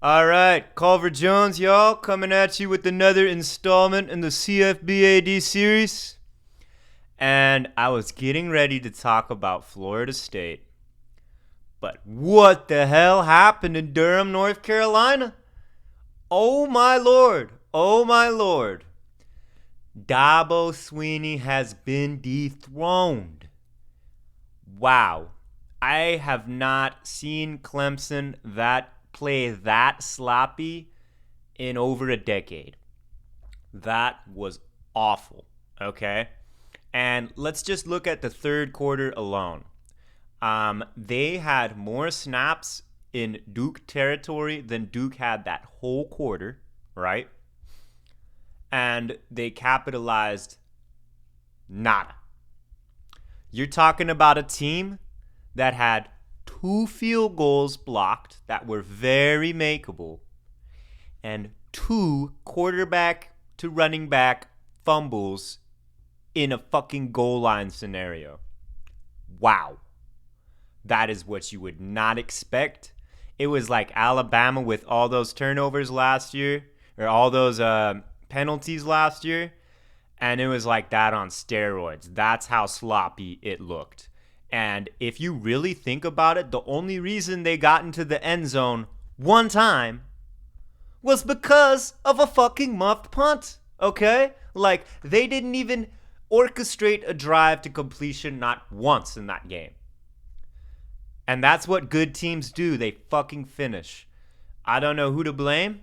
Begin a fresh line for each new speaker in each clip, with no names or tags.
All right, Culver Jones, y'all, coming at you with another installment in the CFBAD series. And I was getting ready to talk about Florida State. But what the hell happened in Durham, North Carolina? Oh my lord. Oh my lord. Dabo Swinney has been dethroned. Wow. I have not seen Clemson play that sloppy in over a decade. That was awful, okay? And let's just look at the third quarter alone. They had more snaps in Duke territory than Duke had that whole quarter, right? And they capitalized nada. You're talking about a team that had 2 field goals blocked that were very makeable and 2 quarterback to running back fumbles in a fucking goal line scenario. Wow. That is what you would not expect. It was like Alabama with all those turnovers last year, or all those penalties last year, and it was like that on steroids. That's how sloppy it looked. And if you really think about it, the only reason they got into the end zone one time was because of a fucking muffed punt, okay? Like, they didn't even orchestrate a drive to completion not once in that game. And that's what good teams do. They fucking finish. I don't know who to blame.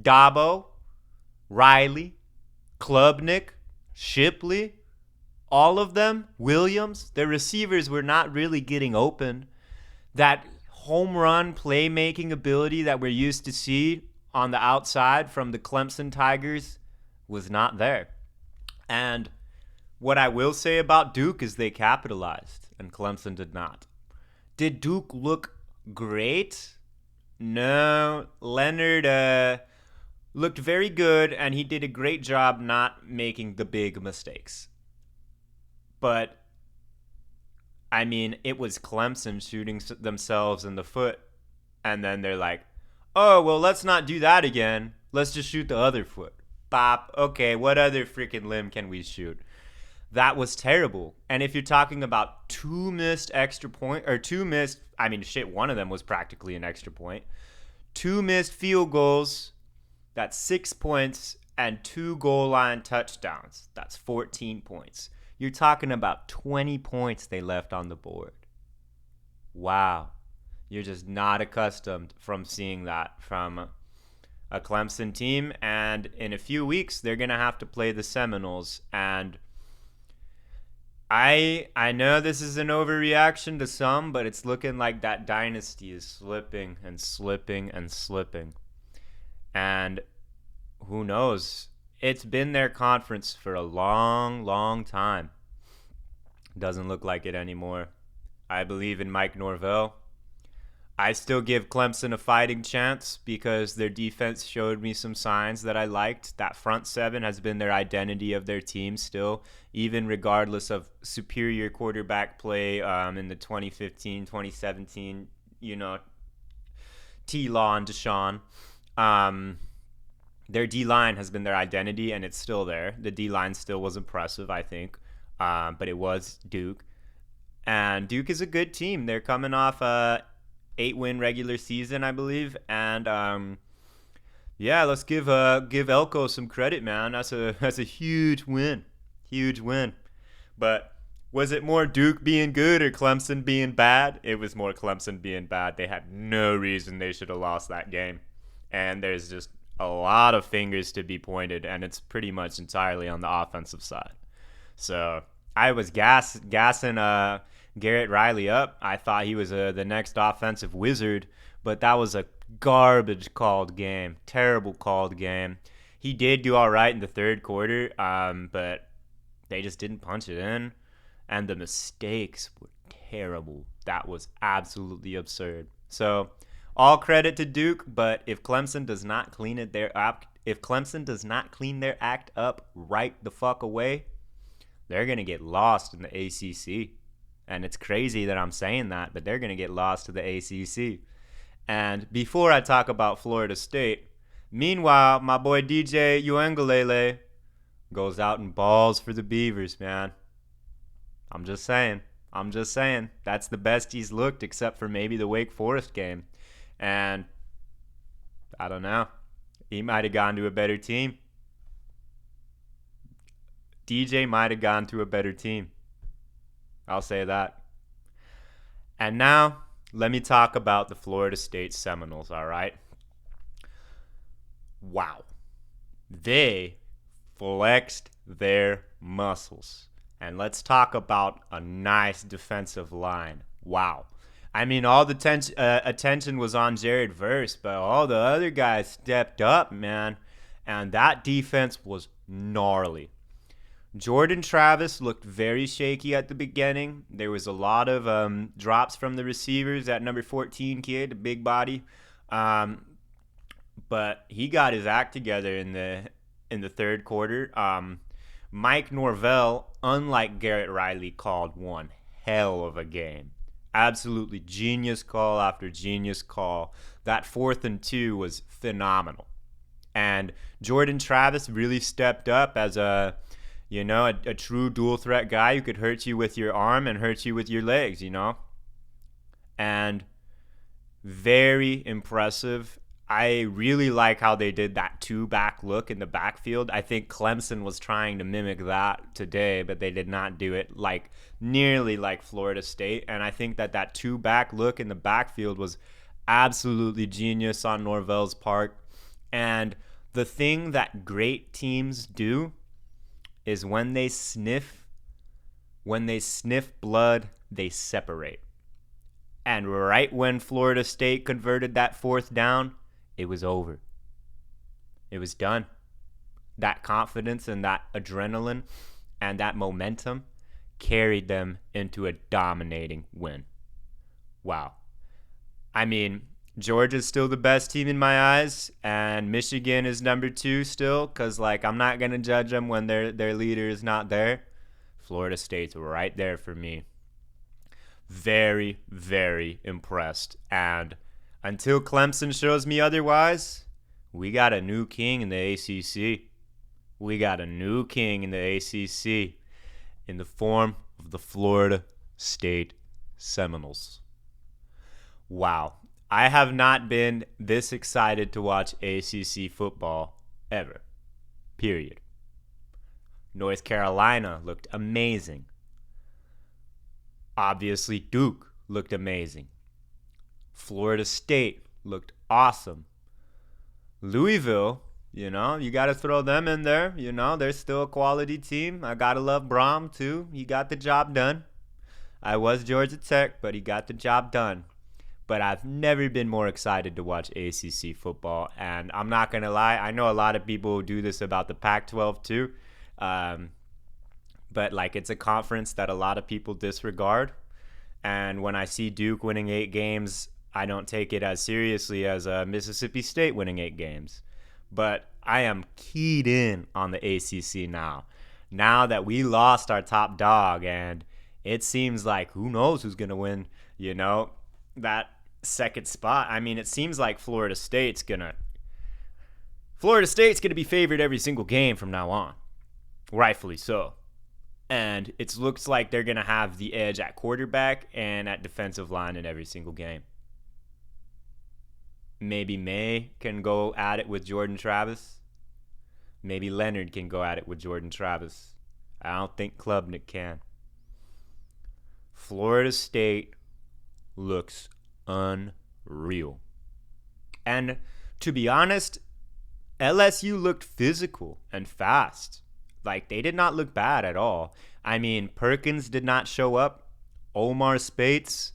Dabo, Riley, Klubnik, Shipley, all of them, Williams, their receivers were not really getting open. That home run playmaking ability that we're used to see on the outside from the Clemson Tigers was not there. And what I will say about Duke is they capitalized, and Clemson did not. Did Duke look great? No. Leonard looked very good, and he did a great job not making the big mistakes. But, I mean, it was Clemson shooting themselves in the foot, and then they're like, oh, well, let's not do that again. Let's just shoot the other foot. Bop. Okay, what other freaking limb can we shoot? That was terrible. And if you're talking about 2 missed extra point, or 2 missed, I mean, shit, one of them was practically an extra point. 2 missed field goals, that's 6 points, and 2 goal line touchdowns, that's 14 points. You're talking about 20 points they left on the board. Wow. You're just not accustomed from seeing that from a Clemson team. And in a few weeks, they're going to have to play the Seminoles. And I know this is an overreaction to some, but it's looking like that dynasty is slipping and slipping and slipping. And who knows? It's been their conference for a long, long time. Doesn't look like it anymore. I believe in Mike Norvell. I still give Clemson a fighting chance because their defense showed me some signs that I liked. That front seven has been their identity of their team still, even regardless of superior quarterback play in the 2015, 2017, T-Law and Deshaun. Their D-line has been their identity, and it's still there. The D-line still was impressive, I think, but it was Duke. And Duke is a good team. They're coming off a 8-win regular season, I believe. And, let's give Elko some credit, man. That's a huge win. Huge win. But was it more Duke being good or Clemson being bad? It was more Clemson being bad. They had no reason they should have lost that game. And there's just a lot of fingers to be pointed, and it's pretty much entirely on the offensive side. So I was gassing Garrett Riley up. I thought he was the next offensive wizard, but that was a garbage called game. Terrible called game. He did do all right in the third quarter, but they just didn't punch it in, and the mistakes were terrible. That was absolutely absurd. So all credit to Duke, but if Clemson does not clean their act up right the fuck away, they're going to get lost in the ACC. And it's crazy that I'm saying that, but they're going to get lost to the ACC. And before I talk about Florida State, meanwhile, my boy DJ Uengalele goes out and balls for the Beavers, man. I'm just saying. I'm just saying. That's the best he's looked, except for maybe the Wake Forest game. And I don't know. He might have gone to a better team. DJ might have gone to a better team. I'll say that. And now, let me talk about the Florida State Seminoles, all right? Wow. They flexed their muscles. And let's talk about a nice defensive line. Wow. I mean, all the attention was on Jared Verse, but all the other guys stepped up, man. And that defense was gnarly. Jordan Travis looked very shaky at the beginning. There was a lot of drops from the receivers. That number 14 kid, the big body. But he got his act together in the third quarter. Mike Norvell, unlike Garrett Riley, called one hell of a game. Absolutely genius call after genius call. That 4th and 2 was phenomenal. And Jordan Travis really stepped up as a true dual threat guy who could hurt you with your arm and hurt you with your legs, And very impressive. I really like how they did that 2-back look in the backfield. I think Clemson was trying to mimic that today, but they did not do it nearly like Florida State. And I think that 2-back look in the backfield was absolutely genius on Norvell's part. And the thing that great teams do is when they sniff blood, they separate. And right when Florida State converted that 4th down, it was over. It was done. That confidence and that adrenaline and that momentum carried them into a dominating win. Wow. I mean, Georgia's still the best team in my eyes, and Michigan is number 2 still, because, I'm not going to judge them when their leader is not there. Florida State's right there for me. Very, very impressed. And until Clemson shows me otherwise, we got a new king in the ACC. We got a new king in the ACC in the form of the Florida State Seminoles. Wow. I have not been this excited to watch ACC football ever. Period. North Carolina looked amazing. Obviously, Duke looked amazing. Florida State looked awesome. Louisville, you got to throw them in there. They're still a quality team. I got to love Brom, too. He got the job done. I was Georgia Tech, but he got the job done. But I've never been more excited to watch ACC football. And I'm not going to lie, I know a lot of people do this about the Pac-12 too. But it's a conference that a lot of people disregard. And when I see Duke winning 8 games, I don't take it as seriously as Mississippi State winning 8 games. But I am keyed in on the ACC now. Now that we lost our top dog, and it seems like who knows who's going to win, that second spot. I mean, it seems like Florida State's going to be favored every single game from now on. Rightfully so. And it looks like they're going to have the edge at quarterback and at defensive line in every single game. Maybe May can go at it with Jordan Travis. Maybe Leonard can go at it with Jordan Travis. I don't think Klubnik can. Florida State looks unreal. And to be honest, LSU looked physical and fast. They did not look bad at all. I mean, Perkins did not show up. Omar Spates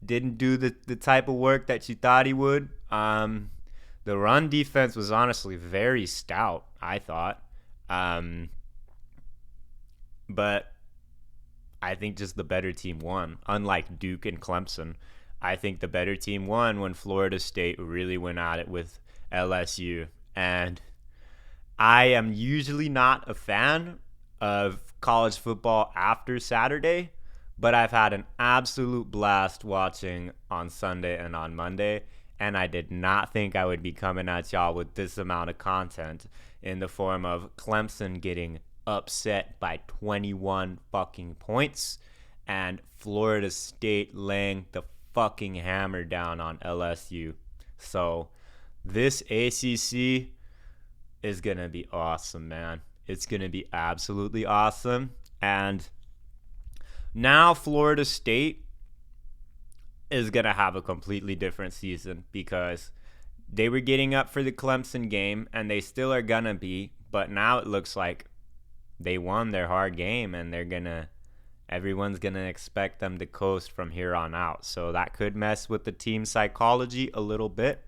didn't do the type of work that you thought he would. The run defense was honestly very stout, I thought. But I think just the better team won. Unlike Duke and Clemson, I think the better team won when Florida State really went at it with LSU. And I am usually not a fan of college football after Saturday, but I've had an absolute blast watching on Sunday and on Monday. and I did not think I would be coming at y'all with this amount of content in the form of Clemson getting upset by 21 fucking points and Florida State laying the fucking hammer down on LSU. So this ACC is going to be awesome, man. It's going to be absolutely awesome. And now Florida State is going to have a completely different season because they were getting up for the Clemson game and they still are going to be, but now it looks like they won their hard game and everyone's going to expect them to coast from here on out. So that could mess with the team psychology a little bit.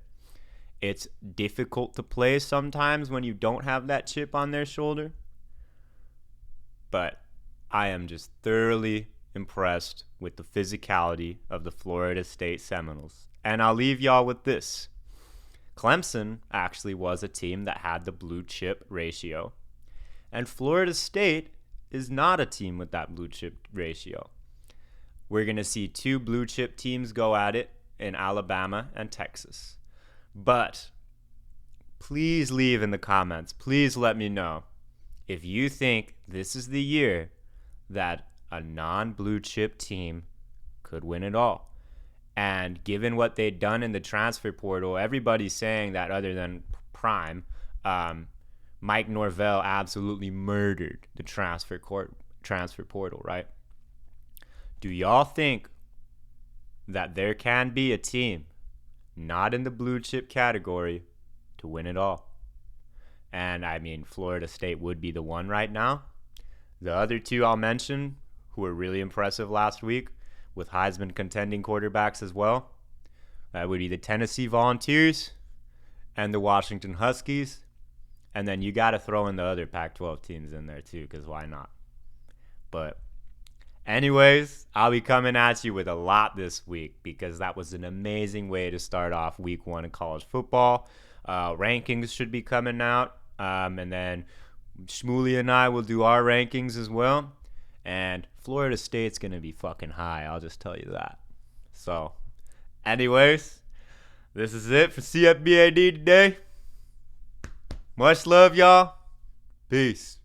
It's difficult to play sometimes when you don't have that chip on their shoulder. But I am just thoroughly impressed with the physicality of the Florida State Seminoles. And I'll leave y'all with this. Clemson actually was a team that had the blue chip ratio. And Florida State is not a team with that blue chip ratio. We're going to see two blue chip teams go at it in Alabama and Texas. But please leave in the comments. Please let me know if you think this is the year that a non-blue chip team could win it all. And given what they'd done in the transfer portal, everybody's saying that other than Prime, Mike Norvell absolutely murdered the transfer portal, right? Do y'all think that there can be a team not in the blue chip category to win it all? And I mean, Florida State would be the one right now. The other two I'll mention, who were really impressive last week with Heisman contending quarterbacks as well, that would be the Tennessee Volunteers and the Washington Huskies. And then you got to throw in the other Pac-12 teams in there too, because why not? But anyways, I'll be coming at you with a lot this week because that was an amazing way to start off week 1 of college football. Rankings should be coming out. And then Shmuley and I will do our rankings as well. And Florida State's going to be fucking high. I'll just tell you that. So anyways, this is it for CFBAD today. Much love, y'all. Peace.